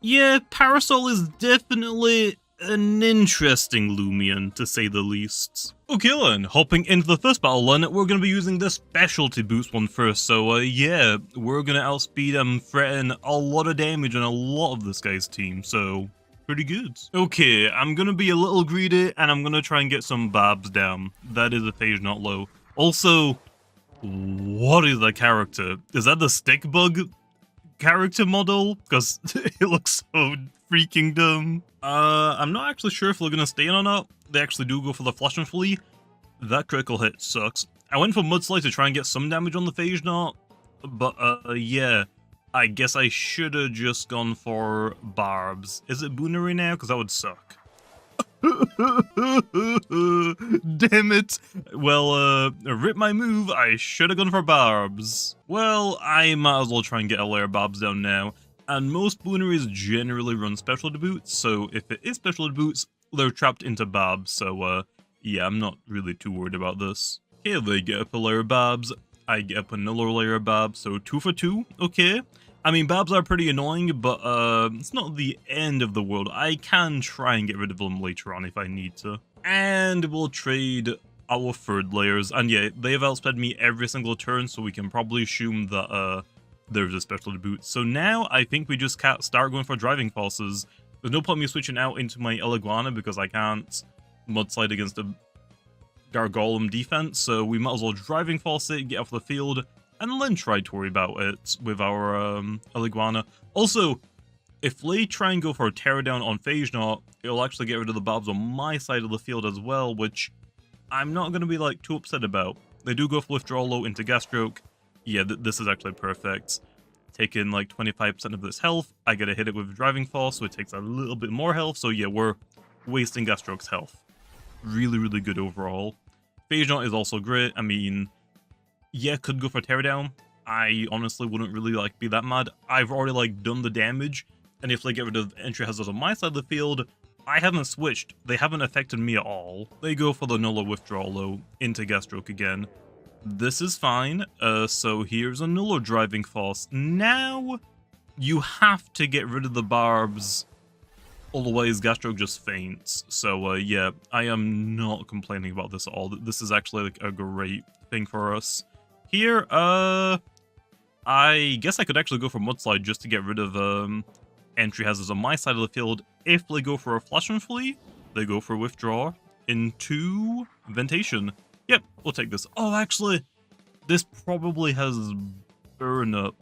Yeah, Parasoul is definitely an interesting Loomian, to say the least. Okay then, hopping into the first battle then, we're going to be using the specialty boots one first, so yeah, we're going to outspeed and threaten a lot of damage on a lot of this guy's team, so pretty good. Okay, I'm going to be a little greedy, and I'm going to try and get some Babs down. That is a phase not low. Also, what is that character? Is that the stick bug character model? Because it looks so freaking dumb. I'm not actually sure if they're gonna stay in or not. They actually do go for the Flash and Flee. That critical hit sucks. I went for Mudslide to try and get some damage on the Phage Knot, but yeah, I guess I should have just gone for Barbs. Is it Boonery now? Because that would suck. Damn it. Well, rip my move. I should have gone for Barbs. Well, I might as well try and get a layer of Barbs down now. And most Booneries generally run specialty boots, so if it is specialty boots, they're trapped into Barbs, so yeah, I'm not really too worried about this. Okay, they get up a layer of Barbs, I get up another layer of Barbs, so 2 for 2, okay. I mean, Barbs are pretty annoying, but it's not the end of the world. I can try and get rid of them later on if I need to. And we'll trade our third layers, and yeah, they have outsped me every single turn, so we can probably assume that there's a specialty boot. So now I think we just can't start going for driving forces. There's no point me switching out into my Iguana because I can't mudslide against a Gargolem defense, so we might as well driving force it, get off the field, and then try to worry about it with our Iguana. Also, if they try and go for a tear down on Phage Knot, it'll actually get rid of the Barbs on my side of the field as well, which I'm not going to be like too upset about. They do go for withdrawal low into gas stroke. Yeah, this is actually perfect. Taking like 25% of this health, I gotta hit it with driving force, so it takes a little bit more health. So yeah, we're wasting gas stroke's health. Really, really good overall. Phage Knot is also great. I mean, yeah, could go for teardown. I honestly wouldn't really like be that mad. I've already like done the damage, and if they get rid of entry hazards on my side of the field, I haven't switched. They haven't affected me at all. They go for the Nuller withdrawal though into gas stroke again. This is fine. So here's a Nuller driving force. Now you have to get rid of the Barbs, otherwise gas stroke just faints. So yeah, I am not complaining about this at all. This is actually like a great thing for us. Here, I guess I could actually go for Mudslide just to get rid of entry hazards on my side of the field. If they go for a Flash and Flee, they go for Withdraw into Ventation. Yep, we'll take this. Oh, actually, this probably has Burn Up.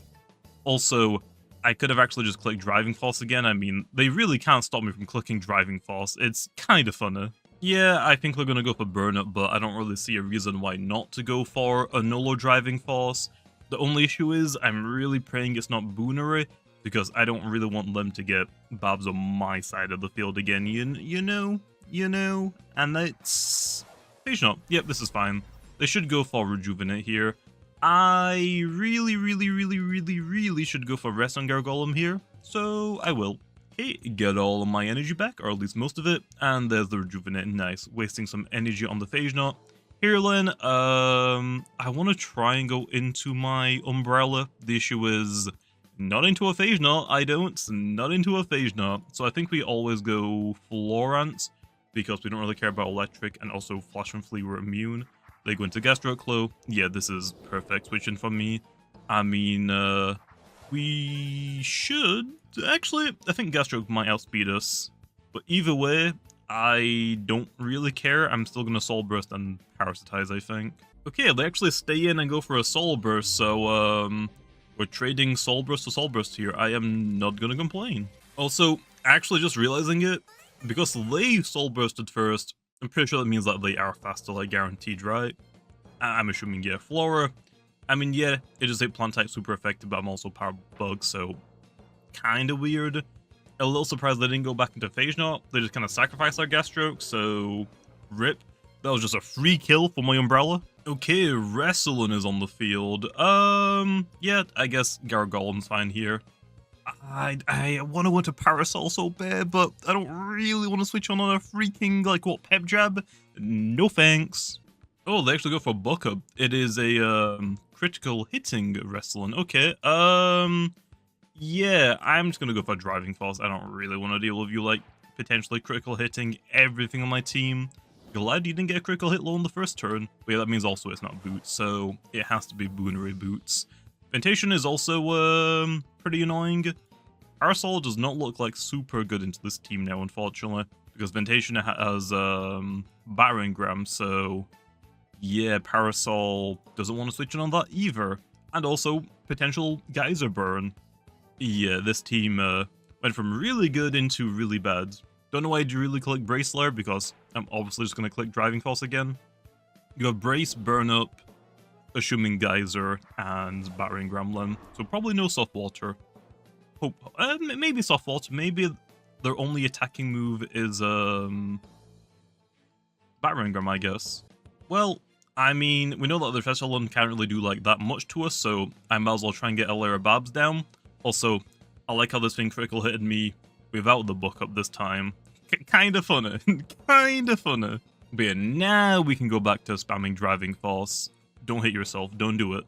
Also, I could have actually just clicked Driving Force again. I mean, they really can't stop me from clicking Driving Force. It's kind of funny. Yeah, I think we're going to go for Burn Up, but I don't really see a reason why not to go for a Nuller Driving Force. The only issue is I'm really praying it's not Boonery, because I don't really want them to get Barbs on my side of the field again, you know, and that's... Phage Knot. Yep, this is fine. They should go for Rejuvenate here. I really should go for Rest on Gargolem here, so I will. Okay, get all of my energy back, or at least most of it, and there's the Rejuvenate. Nice, wasting some energy on the Phage Knot. Here, Len, I want to try and go into my Umbrella. The issue is not into a Phage Knot. I don't, not into a Phage Knot. So I think we always go Florant, because we don't really care about electric, and also Flash and Flee were immune. They go into Gas Stroke Low. Yeah, this is perfect switching from me. I mean, we should... Actually, I think Gas Stroke might outspeed us. But either way, I don't really care. I'm still going to Soul Burst and Parasitize, I think. Okay, they actually stay in and go for a Soul Burst, so we're trading Soul Burst to Soul Burst here. I am not going to complain. Also, actually just realizing it, because they Soul Bursted first, I'm pretty sure that means that they are faster, like guaranteed, right? I'm assuming, yeah. Flora, I mean, yeah, it is a plant type super effective, but I'm also Power Bug, so kind of weird. A little surprised they didn't go back into Phage Knot. They just kind of sacrificed our Gas Stroke, so rip. That was just a free kill for my Umbrella. Okay, Wrestling is on the field. Yeah, I guess Gargolem's fine here. I want to go to Parasoul so bad, but I don't really want to switch on a freaking, like, what, Pep Jab? No thanks. Oh, they actually go for Buck Up. It is a, critical hitting Wrestling. Okay, Yeah, I'm just gonna go for driving force. I don't really want to deal with you, like, potentially critical hitting everything on my team. Glad you didn't get a critical hit low on the first turn. But yeah, that means also it's not boots, so it has to be Boonery boots. Ventation is also pretty annoying. Parasoul does not look like super good into this team now, unfortunately, because Ventation has Battering Ram, so yeah, Parasoul doesn't want to switch in on that either. And also potential Geyser Burn. Yeah, this team went from really good into really bad. Don't know why you really click Braceler, because I'm obviously just going to click Driving Force again. You have Brace, Burn Up, assuming Geyser, and Battering Gremlin. So probably no Soft Water. Hope, maybe Soft Water, maybe their only attacking move is Battering Ram, I guess. Well, I mean, we know that the Threshold can't really do like that much to us, so I might as well try and get a layer of Babs down. Also, I like how this thing critical hitted me without the book up this time. Kinda funny. Kinda funny. But yeah, now we can go back to spamming Driving Force. Don't hit yourself, don't do it.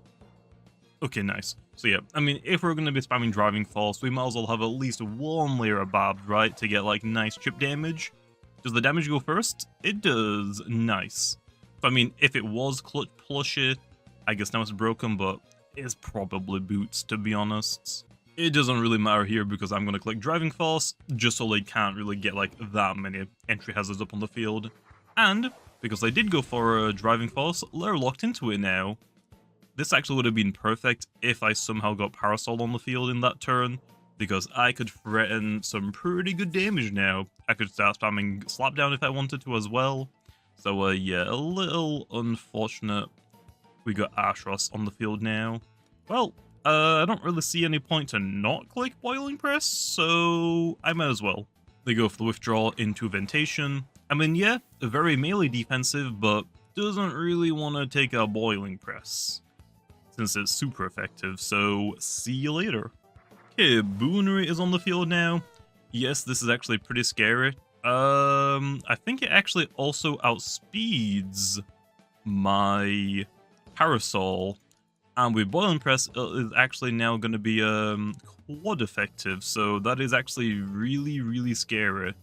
Okay, nice. So yeah, I mean, if we're going to be spamming Driving Force, we might as well have at least one layer of Babs, right? To get like nice chip damage. Does the damage go first? It does. Nice. I mean, if it was Clutch Plushie, I guess now it's broken, but it's probably boots, to be honest. It doesn't really matter here because I'm going to click Driving Force, just so they can't really get like that many entry hazards up on the field. And because I did go for a Driving Force, they're locked into it now. This actually would have been perfect if I somehow got Parasoul on the field in that turn, because I could threaten some pretty good damage now. I could start spamming Slapdown if I wanted to as well. So yeah, a little unfortunate we got Ashros on the field now. Well, I don't really see any point to not click Boiling Press, so I might as well. They go for the withdrawal into Ventation. I mean, yeah, very melee defensive, but doesn't really want to take a Boiling Press, since it's super effective, so see you later. Okay, Boonery is on the field now. Yes, this is actually pretty scary. I think it actually also outspeeds my Parasoul, and with Boiling Press is actually now going to be quad effective, so that is actually really, really scary.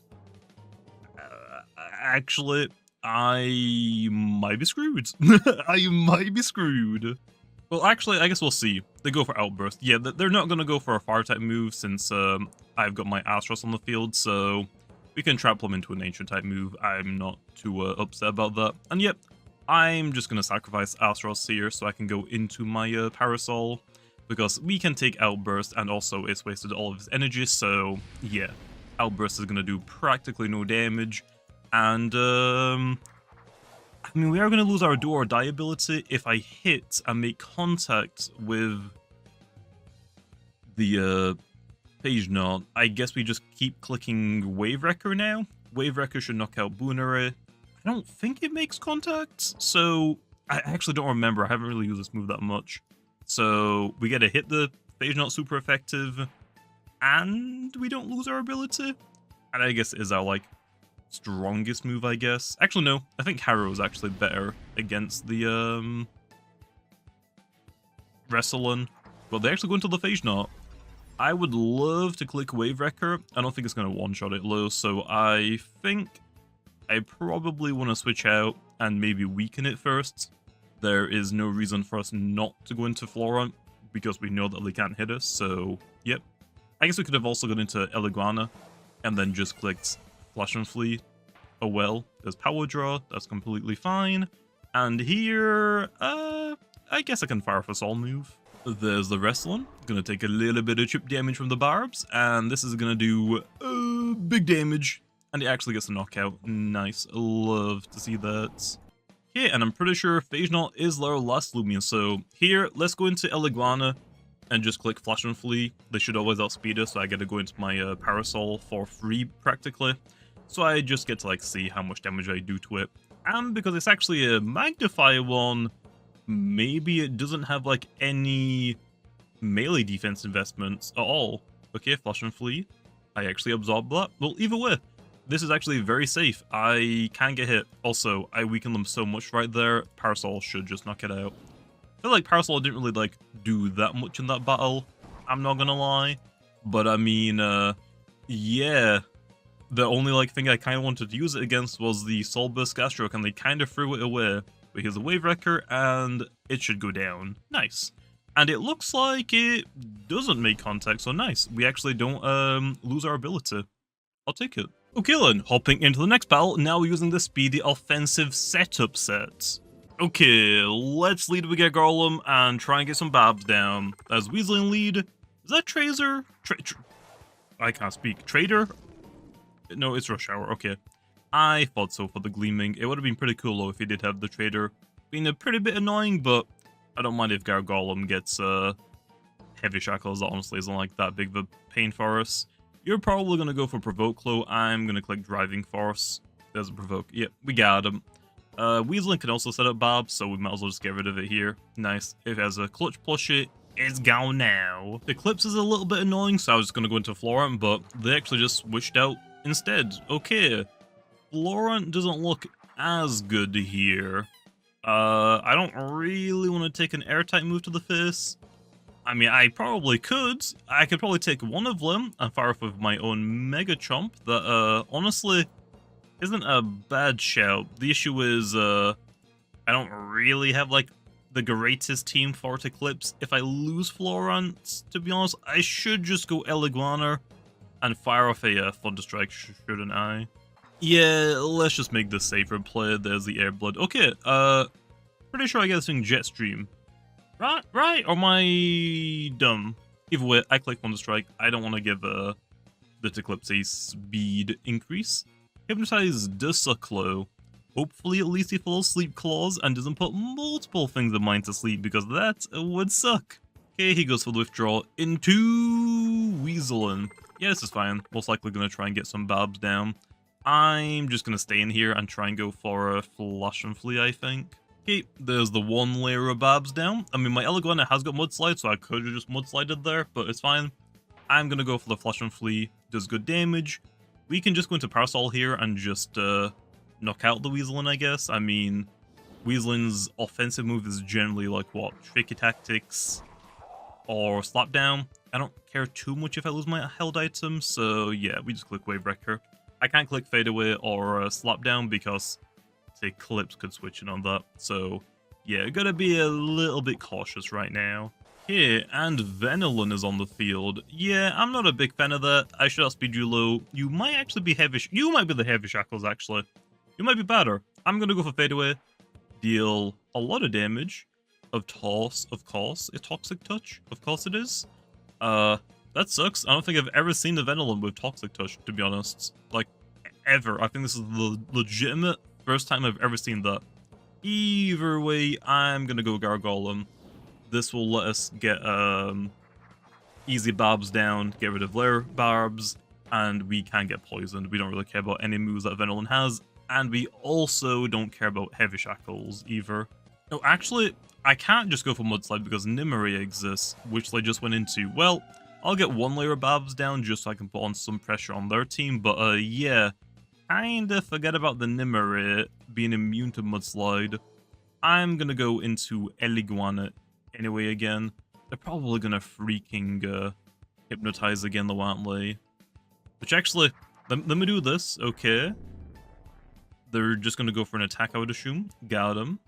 Actually, I might be screwed. I might be screwed. Well, actually, I guess we'll see. They go for Outburst. Yeah, they're not going to go for a Fire-type move since I've got my Astros on the field, so we can trap them into a Nature-type move. I'm not too upset about that. And yep, I'm just going to sacrifice Astros here so I can go into my Parasoul, because we can take Outburst, and also it's wasted all of his energy, so yeah, Outburst is going to do practically no damage. And I mean, we are going to lose our Do or Die ability if I hit and make contact with the Phage Knot. I guess we just keep clicking Wave Wrecker now. Wave Wrecker should knock out Boonery. I don't think it makes contact, so I actually don't remember. I haven't really used this move that much. So we get to hit the Phage Knot super effective, and we don't lose our ability. And I guess it is our, like, strongest move, I guess. Actually, no. I think Harrow is actually better against the Wrestling. Well, they actually go into the Phage Knot. I would love to click Wave Wrecker. I don't think it's going to one-shot it low, so I think I probably want to switch out and maybe weaken it first. There is no reason for us not to go into Flora, because we know that they can't hit us, so yep. I guess we could have also gone into Eliguana and then just clicked Flash and Flee. Oh well, there's Power Draw, that's completely fine. And here, I guess I can Fire for Soul move. There's the Wrestling, gonna take a little bit of chip damage from the barbs, and this is gonna do big damage. And it actually gets a knockout. Nice, love to see that. Okay, and I'm pretty sure Phage Knot is our last Loomian, so here, let's go into Eliguana and just click Flash and Flee. They should always outspeed us, so I get to go into my Parasoul for free, practically. So I just get to, like, see how much damage I do to it. And because it's actually a Magnifier one, maybe it doesn't have, like, any melee defense investments at all. Okay, Flash and Flee. I actually absorb that. Well, either way, this is actually very safe. I can't get hit. Also, I weaken them so much right there. Parasoul should just knock it out. I feel like Parasoul didn't really, like, do that much in that battle. I'm not gonna lie. But I mean, yeah. The only like thing I kind of wanted to use it against was the Soul Burst Gastroke, and they kind of threw it away. But here's a Wave Wrecker, and it should go down. Nice. And it looks like it doesn't make contact, so nice. We actually don't lose our ability. I'll take it. Okay then, hopping into the next battle, now using the Speedy Offensive Setup set. Okay, let's lead with Gargolem and try and get some Babs down. As Weasley in lead. Is that Tracer? I can't speak. Trader? No, it's Rush Hour, okay. I thought so for the Gleaming. It would have been pretty cool though if he did have the Trader. Being a pretty bit annoying, but I don't mind if Gargolem gets Heavy Shackles. That honestly isn't like that big of a pain for us. You're probably going to go for Provoke Claw. I'm going to click Driving Force. There's a Provoke. Yep, we got him. Weaseling can also set up Bob, so we might as well just get rid of it here. Nice. If it has a Clutch Plushie, it's gone now. Eclipse is a little bit annoying, so I was just going to go into Florent, but they actually just switched out instead. Okay. Florent doesn't look as good here. I don't really want to take an Air-type move to the face. I mean, I probably could. I could probably take one of them and fire off with my own Mega Chomp that, honestly, isn't a bad shout. The issue is, I don't really have, like, the greatest team for it Eclipse. If I lose Florent, to be honest, I should just go Eliguana and fire off a Thunderstrike, shouldn't I? Yeah, let's just make this safer play. There's the Air Blood. Okay, pretty sure I get this thing Jetstream. Right? Or am I dumb? Either way, I click Thunderstrike. I don't want to give this Eclipse a speed increase. Hypnotize does suck low. Hopefully at least he follows Sleep Claws and doesn't put multiple things of mine to sleep, because that would suck. Okay, he goes for the withdrawal into Weaselin. Yeah, this is fine. Most likely going to try and get some Babs down. I'm just going to stay in here and try and go for a Flash and Flee, I think. Okay, there's the one layer of Babs down. I mean, my Eliguana has got Mudslide, so I could have just Mudslided there, but it's fine. I'm going to go for the Flash and Flee. Does good damage. We can just go into Parasoul here and just knock out the Weaselin, I guess. I mean, Weaselin's offensive move is generally like, what, Tricky Tactics or Slap Down. I don't care too much if I lose my held item, so yeah, we just click Wave Wrecker. I can't click Fade Away or Slap Down because Eclipse could switch in on that, so yeah, gotta be a little bit cautious right now. Okay, and Venilon is on the field. Yeah, I'm not a big fan of that. I should outspeed you low. You might actually be heavy. You might be the Heavy Shackles, actually. You might be better. I'm gonna go for Fade Away. Deal a lot of damage. Of Toss, of course. A Toxic Touch, of course it is. That sucks. I don't think I've ever seen the Venilon with Toxic Touch, to be honest. Like, ever. I think this is the legitimate first time I've ever seen that. Either way, I'm gonna go Gargolem. This will let us get easy Barbs down, get rid of their Barbs, and we can get poisoned. We don't really care about any moves that Venilon has, and we also don't care about Heavy Shackles either. No, actually, I can't just go for Mudslide because Nimue exists, which they just went into. Well, I'll get one layer of Barbs down just so I can put on some pressure on their team, but yeah. Kinda forget about the Nimue being immune to Mudslide. I'm gonna go into Eliguana anyway again. They're probably gonna freaking Hypnotize again, though, aren't they? Which actually, let me do this, okay. They're just gonna go for an attack, I would assume. Got him.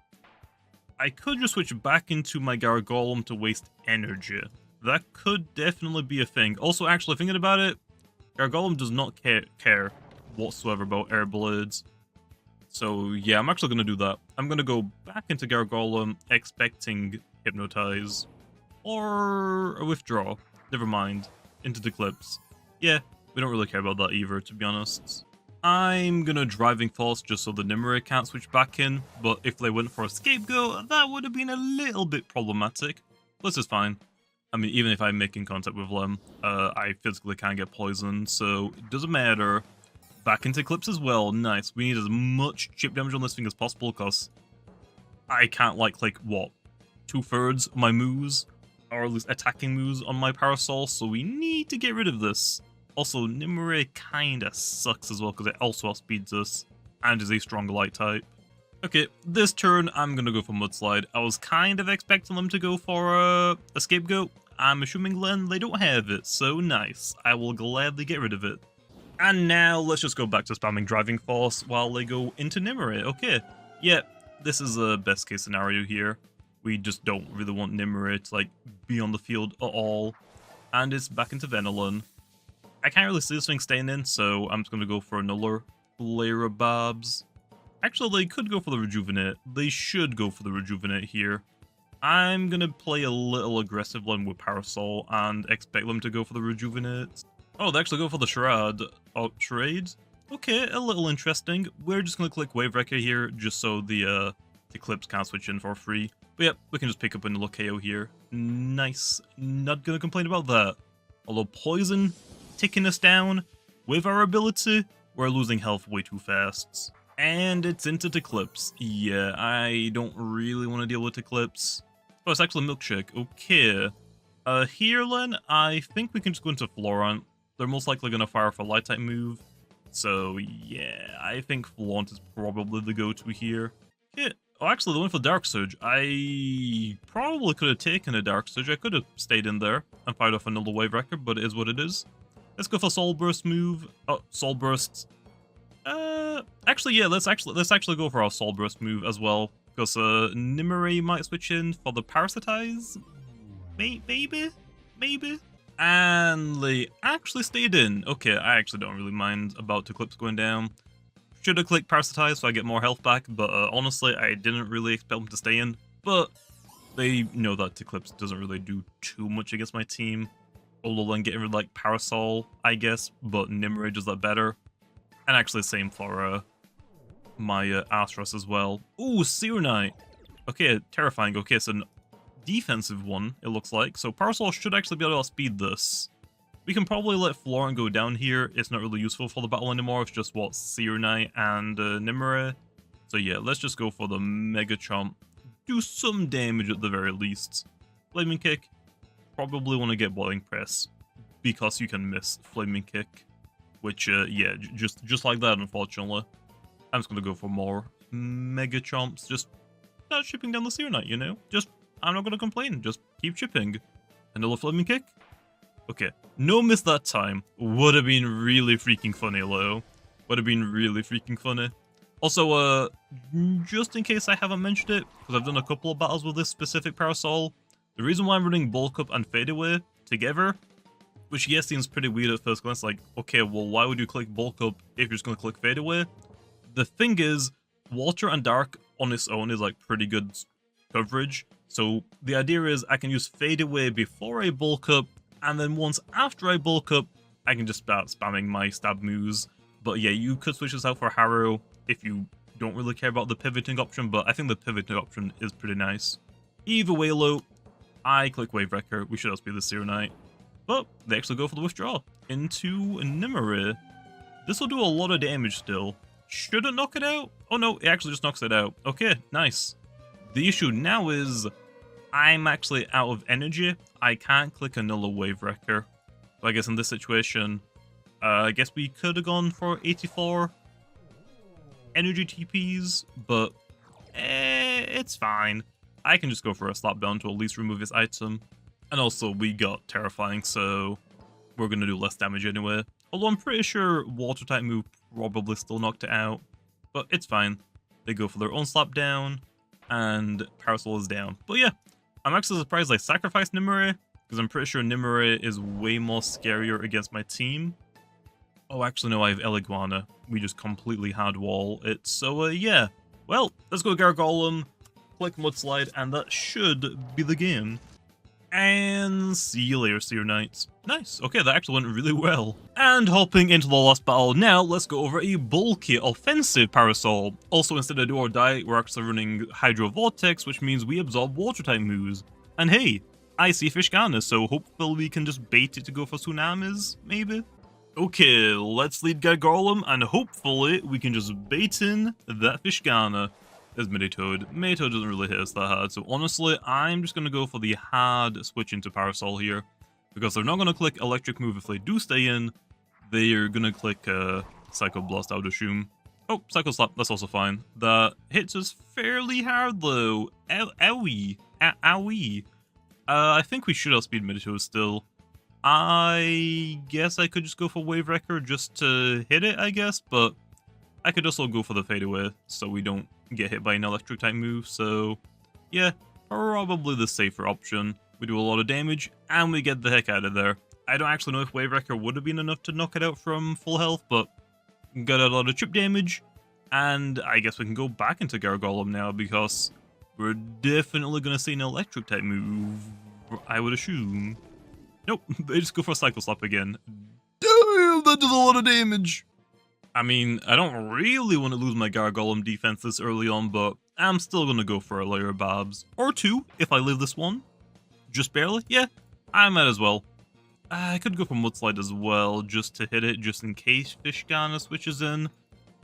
I could just switch back into my Gargolem to waste energy. That could definitely be a thing. Also, actually, thinking about it, Gargolem does not care whatsoever about Air Blades. So yeah, I'm actually going to do that. I'm going to go back into Gargolem expecting Hypnotize. Or a Withdraw. Never mind. Into the Eclipse. Yeah, we don't really care about that either, to be honest. I'm going to Driving Force just so the Nimue can't switch back in. But if they went for a Scapegoat, that would have been a little bit problematic. This is fine. I mean, even if I'm making contact with them, I physically can't get poisoned, so it doesn't matter. Back into Eclipse as well. Nice. We need as much chip damage on this thing as possible because I can't like what? 2/3 of my moves, or at least attacking moves on my Parasoul, so we need to get rid of this. Also, Nimue kinda sucks as well because it also outspeeds us and is a strong light type. Okay, this turn I'm gonna go for Mudslide. I was kind of expecting them to go for a Scapegoat. I'm assuming then they don't have it, so nice. I will gladly get rid of it. And now let's just go back to spamming Driving Force while they go into Nimue. Okay, yeah, this is a best case scenario here. We just don't really want Nimue to like be on the field at all. And it's back into Venilon. I can't really see this thing staying in, so I'm just going to go for another layer of Bobs. Actually, they could go for the Rejuvenate. They should go for the Rejuvenate here. I'm going to play a little aggressive one with Parasoul and expect them to go for the Rejuvenate. Oh, they actually go for the Charade. Oh, Charade? Okay, a little interesting. We're just going to click Wave Wrecker here, just so the Eclipse can't switch in for free. But yeah, we can just pick up another KO here. Nice. Not going to complain about that. Although Poison ticking us down with our ability, we're losing health way too fast. And it's into Eclipse. Yeah, I don't really want to deal with Eclipse. Oh, it's actually Milkshake. Okay. Here, Len, I think we can just go into Florent. They're most likely going to fire for Light type move. So, yeah, I think Flaunt is probably the go-to here. Yeah. Oh, actually, they went for Dark Surge. I probably could have taken a Dark Surge. I could have stayed in there and fired off another Wave Wrecker, but it is what it is. Let's go for Soul Burst move. Oh, Soul Burst. Actually, yeah, let's actually go for our Soul Burst move as well. Because Nimue might switch in for the Parasitize? Maybe? And they actually stayed in. Okay, I actually don't really mind about Eclipse going down. Should have clicked Parasitize so I get more health back, but honestly, I didn't really expect them to stay in. But they know that Eclipse doesn't really do too much against my team. Although then getting rid of like Parasoul, I guess, but Nimue does that better. And actually same for my Astros as well. Ooh, Seer Knight. Okay, terrifying. Okay, so an defensive one, it looks like. So Parasoul should actually be able to outspeed this. We can probably let Florent go down here. It's not really useful for the battle anymore. It's just, what, Seer Knight and Nimue. So yeah, let's just go for the Mega Chomp. Do some damage at the very least. Flaming Kick. Probably want to get Boiling Press. Because you can miss Flaming Kick. Which, yeah, just like that, unfortunately. I'm just going to go for more Mega Chomps. Just not chipping down the Seer Knight, you know? Just, I'm not going to complain. Just keep chipping. Another Flaming Kick. Okay, no miss that time. Would have been really freaking funny, though. Would have been really freaking funny. Also, just in case I haven't mentioned it, because I've done a couple of battles with this specific Parasoul, the reason why I'm running Bulk Up and Fade Away together, which yes seems pretty weird at first glance, like, okay, well, why would you click Bulk Up if you're just going to click Fade Away? The thing is, Water and Dark on its own is like pretty good coverage, so the idea is I can use Fade Away before I Bulk Up, and then once after I Bulk Up, I can just start spamming my stab moves. But yeah, you could switch this out for Harrow if you don't really care about the pivoting option, but I think the pivoting option is pretty nice. Either way, though, I click Wave Wrecker. We should also be the Seer Knight. But they actually go for the Withdraw into Nimue. This will do a lot of damage still. Should it knock it out? Oh no, it actually just knocks it out. Okay, nice. The issue now is I'm actually out of energy. I can't click another Wave Wrecker. So I guess in this situation, I guess we could have gone for 84 energy TPs, but it's fine. I can just go for a Slapdown to at least remove this item. And also, we got Terrifying, so we're going to do less damage anyway. Although I'm pretty sure Water-type move probably still knocked it out. But it's fine. They go for their own Slapdown, and Parasoul is down. But yeah, I'm actually surprised I sacrificed Nimue, because I'm pretty sure Nimue is way more scarier against my team. Oh, actually, no, I have Eliguana. We just completely hardwall it. So, yeah. Well, let's go Gargolem, click Mudslide, and that should be the game. And see you later, Seer Knights. Nice. Okay, that actually went really well. And hopping into the last battle now, let's go over a bulky offensive Parasoul. Also, instead of Do or Die, we're actually running Hydro Vortex, which means we absorb Water-type moves. And hey, I see Fishgana, so hopefully we can just bait it to go for Tsunamis, maybe? Okay, let's lead Gargolem, and hopefully we can just bait in that Fishgana. There's Meditoad. Meditoad doesn't really hit us that hard, so honestly, I'm just going to go for the hard switch into Parasoul here. Because they're not going to click Electric Move if they do stay in. They're going to click Psycho Blast, I would assume. Oh, Psycho Slap, that's also fine. That hits us fairly hard though. Owie. Owie. I think we should outspeed Medito still. I guess I could just go for Wave Wrecker just to hit it, I guess, but I could also go for the fadeaway so we don't get hit by an electric type move, so yeah, probably the safer option. We do a lot of damage, and we get the heck out of there. I don't actually know if Wave Wrecker would have been enough to knock it out from full health, but got a lot of chip damage, and I guess we can go back into Gargolem now, because we're definitely going to see an electric type move, I would assume. Nope, they just go for a Cycle Slap again. Damn, that does a lot of damage! I mean, I don't really want to lose my Gargolem defense this early on, but I'm still going to go for a layer of Barbs. Or two, if I live this one. Just barely? Yeah, I might as well. I could go for Mudslide as well, just to hit it, just in case Fishgana switches in.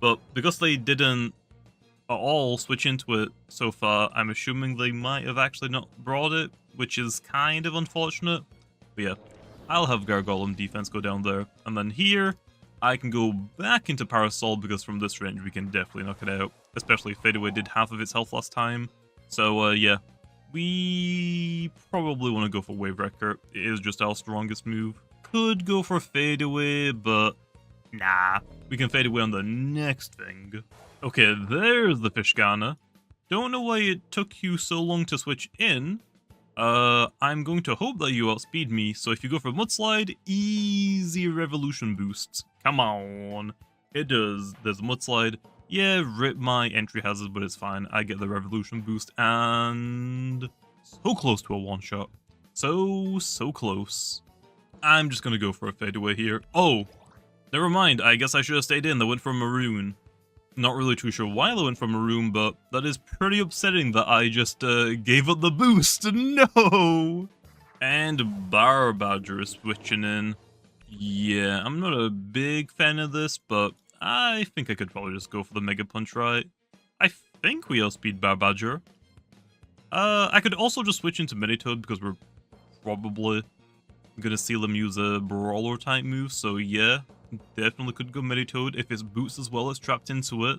But because they didn't at all switch into it so far, I'm assuming they might have actually not brought it, which is kind of unfortunate. But yeah, I'll have Gargolem defense go down there. And then here, I can go back into Parasoul, because from this range we can definitely knock it out. Especially Fadeaway did half of its health last time. So yeah, we probably want to go for Wave Wrecker. It is just our strongest move. Could go for Fadeaway, but nah. We can Fadeaway on the next thing. Okay, there's the Fishgana. Don't know why it took you so long to switch in. I'm going to hope that you outspeed me, so if you go for Mudslide, easy Revolution boosts. Come on. It does. There's a Mudslide. Yeah, rip my entry hazard, but it's fine. I get the Revolution boost, and so close to a one-shot. So close. I'm just gonna go for a fadeaway here. Oh, never mind. I guess I should have stayed in. They went for Maroon. Not really too sure why they went for Maroon, but that is pretty upsetting that I just gave up the boost. No! And Bar Badger is switching in. Yeah, I'm not a big fan of this, but I think I could probably just go for the Mega Punch, right? I think we outspeed Bar Badger. I could also just switch into Meditoad because we're probably gonna see them use a Brawler type move, so yeah. Definitely could go Meditoad if its boots as well is trapped into it.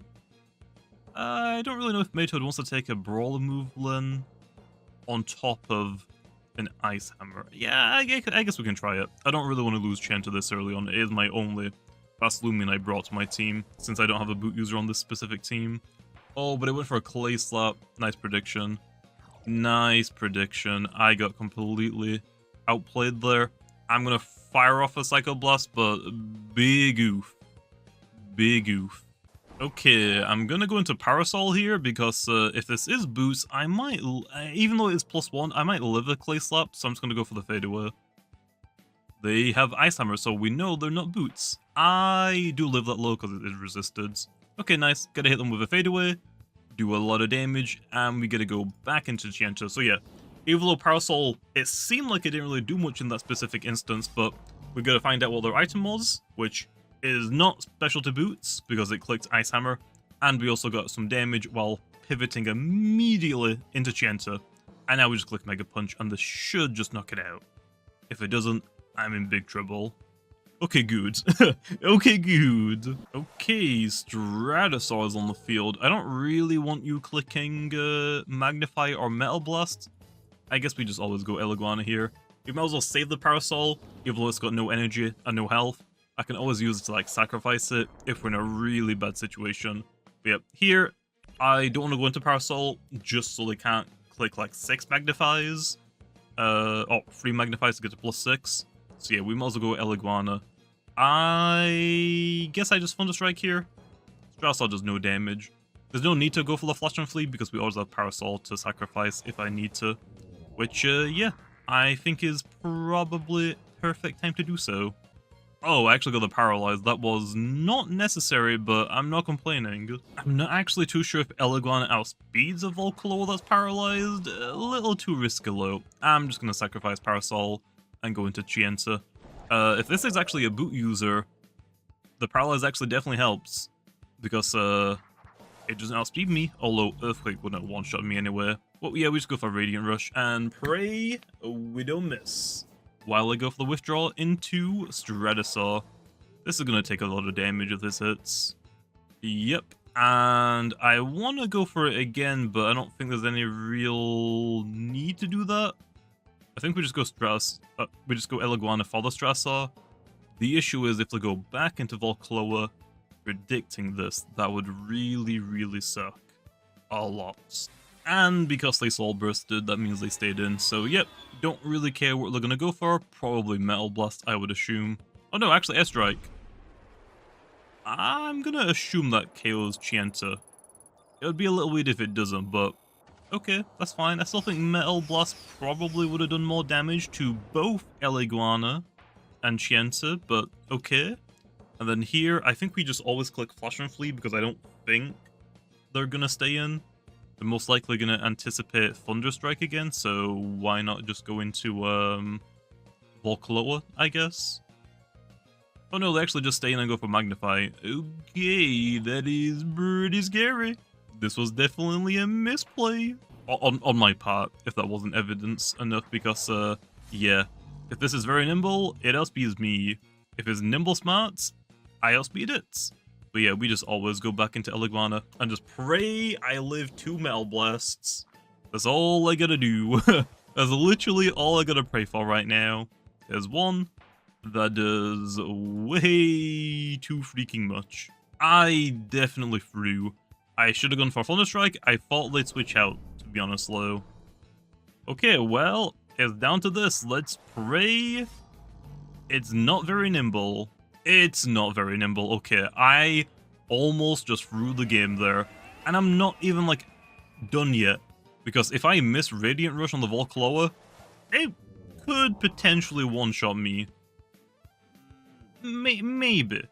I don't really know if Meditoad wants to take a Brawler move then on top of an Ice Hammer. Yeah, I guess we can try it. I don't really want to lose Chen to this early on. It is my only fast Loomian I brought to my team, since I don't have a boot user on this specific team. Oh, but it went for a Clay Slap. Nice prediction. Nice prediction. I got completely outplayed there. I'm gonna fire off a Psycho Blast, but big oof. Big oof. Okay, I'm gonna go into Parasoul here, because if this is boost, I might, even though it's +1, I might live a Clay Slap, so I'm just gonna go for the fadeaway. They have Ice Hammer, so we know they're not boots. I do live that low because it is resisted. Okay, nice. Gotta hit them with a fadeaway, do a lot of damage, and we gotta go back into Chienta. So yeah, even though Parasoul, it seemed like it didn't really do much in that specific instance, but we gotta find out what their item was, which is not special to boots, because it clicked Ice Hammer, and we also got some damage while pivoting immediately into Chienta. And now we just click Mega Punch, and this should just knock it out. If it doesn't, I'm in big trouble. Okay, good. Okay, good. Okay, Stratosaur is on the field. I don't really want you clicking Magnify or Metal Blast. I guess we just always go Eliguana here. We might as well save the Parasoul, even though it's got no energy and no health. I can always use it to like sacrifice it if we're in a really bad situation. But yeah, here, I don't want to go into Parasoul just so they can't click like 6 Magnifies. 3 Magnifies to get to +6. So yeah, we might as well go Eliguana. I guess I just Thunder Strike here. Stratosaur does no damage. There's no need to go for the Flash and Flee because we always have Parasoul to sacrifice if I need to. Which, yeah, I think is probably perfect time to do so. Oh, I actually got the Paralyzed. That was not necessary, but I'm not complaining. I'm not actually too sure if Eliguana outspeeds a Volcolo that's paralyzed. A little too risky low. I'm just going to sacrifice Parasoul and go into Chienta. If this is actually a boot user, the Paralyze actually definitely helps, because it doesn't outspeed me, although Earthquake wouldn't one-shot me anyway. Well, yeah, we just go for Radiant Rush, and pray we don't miss. While I go for the withdrawal into Stratosaur. This is going to take a lot of damage if this hits. Yep, and I want to go for it again, but I don't think there's any real need to do that. think we just go we just go Eliguana for the Stressor. The issue is if they go back into Volcloa, predicting this, that would really, really suck. A lot. And because they Soul Bursted, that means they stayed in. So yep, don't really care what they're gonna go for. Probably Metal Blast, I would assume. Oh no, actually Airstrike. I'm gonna assume that KO's Chienta. It would be a little weird if it doesn't, but okay, that's fine. I still think Metal Blast probably would have done more damage to both Eliguana and Chienta, but okay. And then here, I think we just always click Flash and Flee because I don't think they're gonna stay in. They're most likely gonna anticipate Thunderstrike again, so why not just go into Volcloa, I guess? Oh no, they actually just stay in and go for Magnify. Okay, that is pretty scary. This was definitely a misplay. On my part, if that wasn't evidence enough, because, yeah. If this is very nimble, it outspeeds me. If it's nimble smart, I outspeed it. But yeah, we just always go back into Eliguana and just pray I live 2 Metal Blasts. That's all I gotta do. That's literally all I gotta pray for right now. There's one. That does way too freaking much. I definitely threw. I should have gone for Thunderstrike. I thought they'd switch out, to be honest, though. Okay, well, it's down to this. Let's pray. It's not very nimble. It's not very nimble. Okay, I almost just threw the game there. And I'm not even, like, done yet. Because if I miss Radiant Rush on the Volcloa, it could potentially one-shot me. Maybe.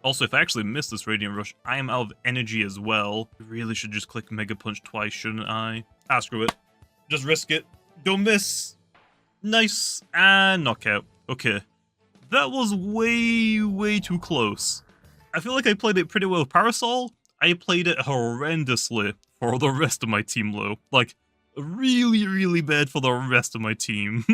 Also, if I actually miss this Radiant Rush, I am out of energy as well. I really should just click Mega Punch twice, shouldn't I? Ah, screw it. Just risk it. Don't miss. Nice. And knockout. Okay. That was way too close. I feel like I played it pretty well with Parasoul. I played it horrendously for the rest of my team, though. Like, really bad for the rest of my team.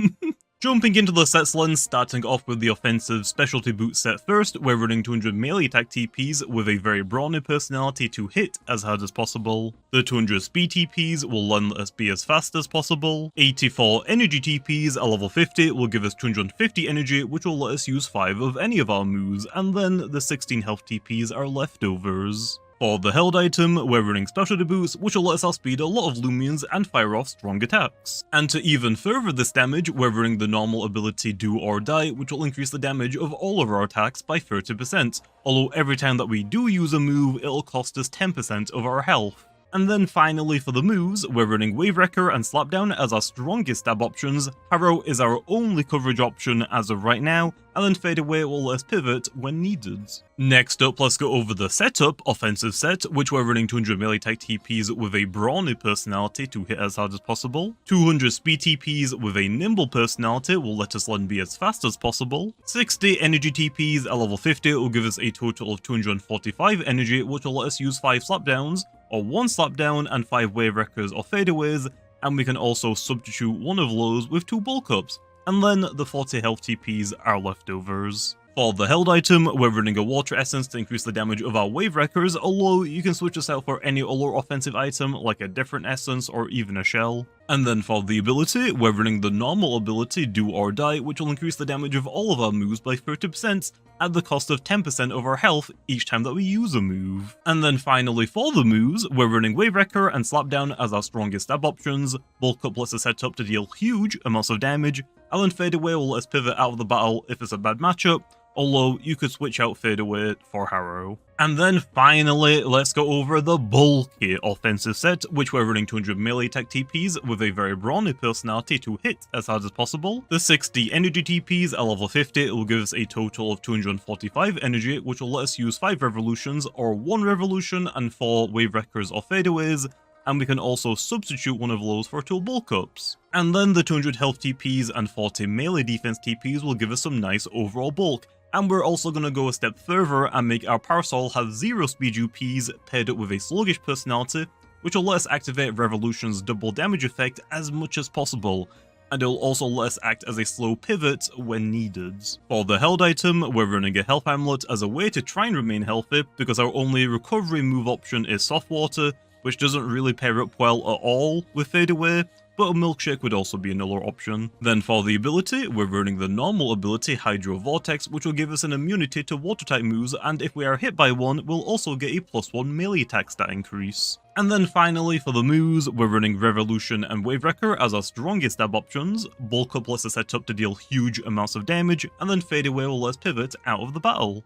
Jumping into the sets lens, starting off with the offensive specialty boot set first, we're running 200 melee attack TPs with a very brawny personality to hit as hard as possible. The 200 speed TPs will let us be as fast as possible. 84 energy TPs at level 50 will give us 250 energy, which will let us use 5 of any of our moves, and then the 16 health TPs are leftovers. For the held item, we're running specialty boots, which will let us outspeed a lot of Loomians and fire off strong attacks. And to even further this damage, we're running the normal ability Do or Die, which will increase the damage of all of our attacks by 30%, although every time that we do use a move, it'll cost us 10% of our health. And then finally for the moves, we're running Wave Wrecker and Slapdown as our strongest stab options, Harrow is our only coverage option as of right now, and then Fade Away will let us pivot when needed. Next up, let's go over the setup, offensive set, which we're running 200 melee attack TPs with a brawny personality to hit as hard as possible, 200 speed TPs with a nimble personality will let us land be as fast as possible, 60 energy TPs at level 50 will give us a total of 245 energy, which will let us use 5 slapdowns, or 1 slapdown and 5 wave wreckers or fadeaways, and we can also substitute one of those with 2 bulk ups, and then the 40 health TPs are leftovers. For the held item, we're running a water essence to increase the damage of our wave wreckers, although you can switch this out for any other offensive item like a different essence or even a shell. And then for the ability, we're running the normal ability Do or Die, which will increase the damage of all of our moves by 30% at the cost of 10% of our health each time that we use a move. And then finally for the moves, we're running Wave Wrecker and Slapdown as our strongest stab options, Bulk Up lets us set up to deal huge amounts of damage, and then Fade Away will let us pivot out of the battle if it's a bad matchup, although you could switch out Fade Away for Harrow. And then finally, let's go over the bulky offensive set, which we're running 200 melee attack TPs with a very brawny personality to hit as hard as possible. The 60 energy TPs at level 50 will give us a total of 245 energy, which will let us use 5 revolutions or 1 revolution and 4 wave wreckers or fadeaways, and we can also substitute one of those for 2 bulk ups. And then the 200 health TPs and 40 melee defense TPs will give us some nice overall bulk. And we're also going to go a step further and make our Parasoul have 0 speed UPs paired up with a sluggish personality, which will let us activate Revolution's double damage effect as much as possible, and it'll also let us act as a slow pivot when needed. For the held item, we're running a health amulet as a way to try and remain healthy, because our only recovery move option is Soft Water, which doesn't really pair up well at all with Fade Away, but a milkshake would also be another option. Then for the ability, we're running the normal ability Hydro Vortex, which will give us an immunity to water type moves, and if we are hit by one, we'll also get a +1 melee attack stat increase. And then finally for the moves, we're running Revolution and Wave Wrecker as our strongest stab options. Bulk Up lets us set up to deal huge amounts of damage, and then Fade Away will let us pivot out of the battle.